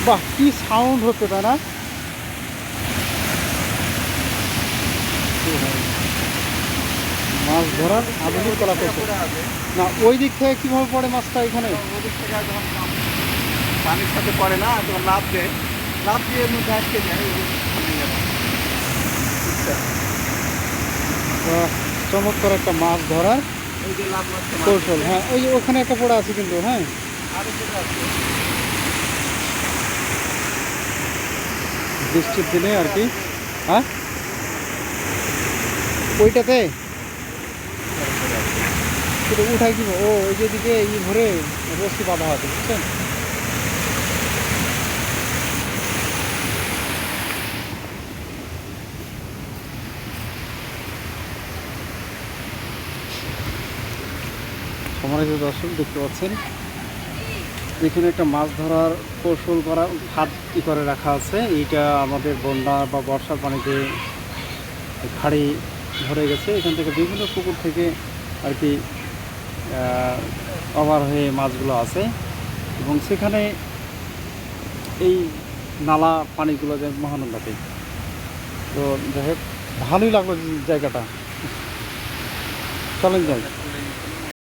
বাহ, কি সাউন্ড হচ্ছে তাই না? মাছ ধরার আধুনিক কলা কৌশল। না, ওই দিক থেকে কীভাবে পড়ে মাছটা এখানে? ওদিক থেকে যখন পানির সাথে পড়ে না তখন লাফ দেয়, লাফ দিয়ে এর মধ্যে আটকে যায়। বাহ, চমৎকার একটা মাছ ধরার ওই যে লাভ মারছে কৌশল। হ্যাঁ, ওই যে ওখানে একটা পড়ে আছে কিন্তু। হ্যাঁ, আরো যেটা আছে বৃষ্টির দিনে আর কি। হ্যাঁ, ওইটাতে সেটা উঠাই দিব। ও, ওই যেদিকে ভরে রশি বাঁধা হবে, বুঝছেন? সম্মানিত দর্শক, দেখতে পাচ্ছেন এখানে একটা মাছ ধরার কৌশল করা হাত করে রাখা আছে। এইটা আমাদের বন্যা বা বর্ষার পানিতে খাড়ি ধরে গেছে। এখান থেকে বিভিন্ন পুকুর থেকে আর কি ওভার হয়ে মাছগুলো আছে, এবং সেখানে এই নালা পানিগুলো যে মহানন্দাতে। তো যাই হোক, ভালোই লাগলো জায়গাটা। চলেন যাই।